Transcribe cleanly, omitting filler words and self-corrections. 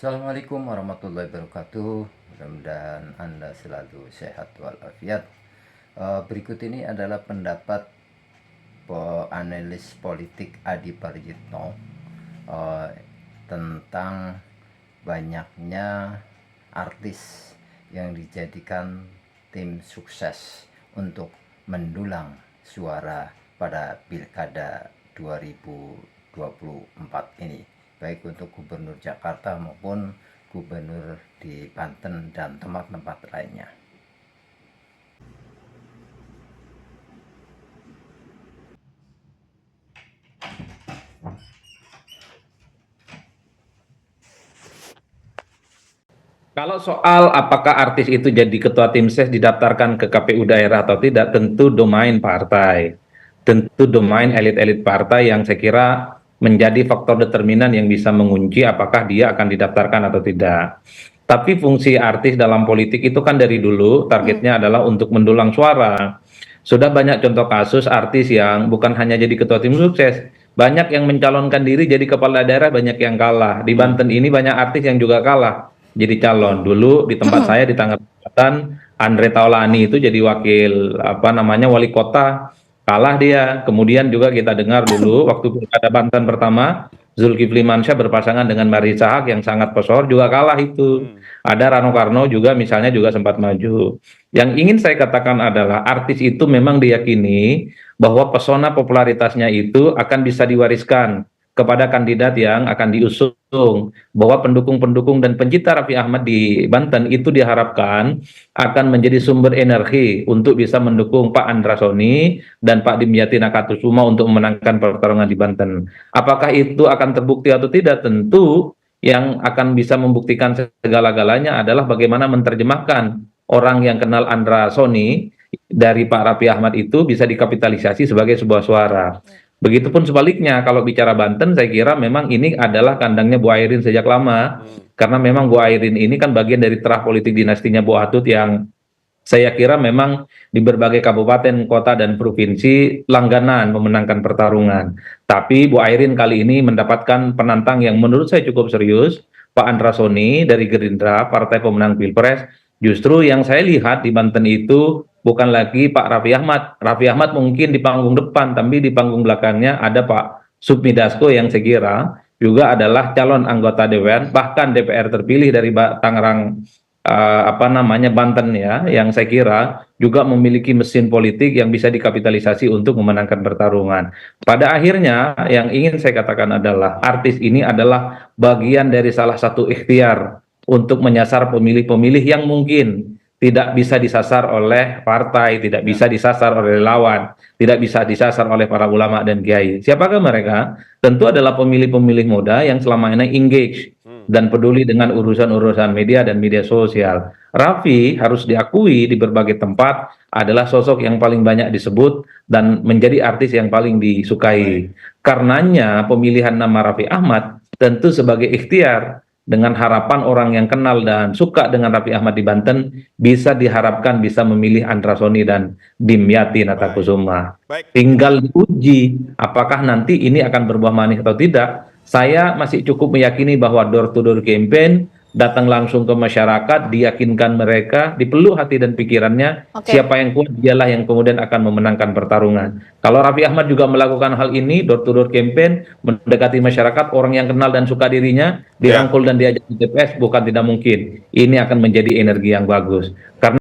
Assalamualaikum warahmatullahi wabarakatuh. Mudah-mudahan Anda selalu sehat walafiat. Berikut ini adalah pendapat analis politik Adi Parjitno tentang banyaknya artis yang dijadikan tim sukses untuk mendulang suara pada Pilkada 2024 ini, baik untuk gubernur Jakarta maupun gubernur di Banten dan tempat-tempat lainnya. Kalau soal apakah artis itu jadi ketua tim ses didaftarkan ke KPU daerah atau tidak, tentu domain partai, tentu domain elit-elit partai yang saya kira menjadi faktor determinan yang bisa mengunci apakah dia akan didaftarkan atau tidak. Tapi fungsi artis dalam politik itu kan dari dulu targetnya adalah untuk mendulang suara. Sudah banyak contoh kasus artis yang bukan hanya jadi ketua tim sukses, banyak yang mencalonkan diri jadi kepala daerah, banyak yang kalah. Di Banten ini banyak artis yang juga kalah jadi calon. Dulu di tempat saya di Tangerang Selatan, Andre Taulani itu jadi wakil wali kota, kalah dia. Kemudian juga kita dengar dulu waktu pilkada Banten pertama, Zulkifli Mansyah berpasangan dengan Marisa Haque yang sangat pesor juga kalah itu. Ada Rano Karno juga misalnya juga sempat maju. Yang ingin saya katakan adalah artis itu memang diyakini bahwa pesona popularitasnya itu akan bisa diwariskan kepada kandidat yang akan diusung, bahwa pendukung-pendukung dan pencinta Raffi Ahmad di Banten itu diharapkan akan menjadi sumber energi untuk bisa mendukung Pak Andra Soni dan Pak Dimyati Nakatusuma untuk memenangkan pertarungan di Banten. Apakah itu akan terbukti atau tidak? Tentu yang akan bisa membuktikan segala-galanya adalah bagaimana menerjemahkan orang yang kenal Andra Soni dari Pak Raffi Ahmad itu bisa dikapitalisasi sebagai sebuah suara. Begitupun sebaliknya, kalau bicara Banten, saya kira memang ini adalah kandangnya Bu Airin sejak lama, karena memang Bu Airin ini kan bagian dari terah politik dinastinya Bu Atut yang saya kira memang di berbagai kabupaten, kota, dan provinsi langganan memenangkan pertarungan. Tapi Bu Airin kali ini mendapatkan penantang yang menurut saya cukup serius, Pak Andra Soni dari Gerindra, partai pemenang Pilpres. Justru yang saya lihat di Banten itu bukan lagi Pak Raffi Ahmad. Raffi Ahmad mungkin di panggung depan, tapi di panggung belakangnya ada Pak Sufmi Dasko yang saya kira juga adalah calon anggota DPR, bahkan DPR terpilih dari Tangerang Banten ya, yang saya kira juga memiliki mesin politik yang bisa dikapitalisasi untuk memenangkan pertarungan. Pada akhirnya yang ingin saya katakan adalah artis ini adalah bagian dari salah satu ikhtiar untuk menyasar pemilih-pemilih yang mungkin tidak bisa disasar oleh partai, tidak bisa disasar oleh lawan, tidak bisa disasar oleh para ulama dan kiai. Siapakah mereka? Tentu adalah pemilih-pemilih muda yang selama ini engage dan peduli dengan urusan-urusan media dan media sosial. Raffi harus diakui di berbagai tempat adalah sosok yang paling banyak disebut dan menjadi artis yang paling disukai. Karenanya pemilihan nama Raffi Ahmad tentu sebagai ikhtiar dengan harapan orang yang kenal dan suka dengan Raffi Ahmad di Banten bisa diharapkan bisa memilih Andra Soni dan Dimyati Natakusuma. Tinggal diuji apakah nanti ini akan berbuah manis atau tidak. Saya masih cukup meyakini bahwa door to door campaign datang langsung ke masyarakat, diyakinkan mereka, dipeluk hati dan pikirannya, siapa yang kuat dialah yang kemudian akan memenangkan pertarungan. Kalau Raffi Ahmad juga melakukan hal ini, door to door campaign, mendekati masyarakat, orang yang kenal dan suka dirinya, dirangkul dan diajak di TPS, bukan tidak mungkin. Ini akan menjadi energi yang bagus. Karena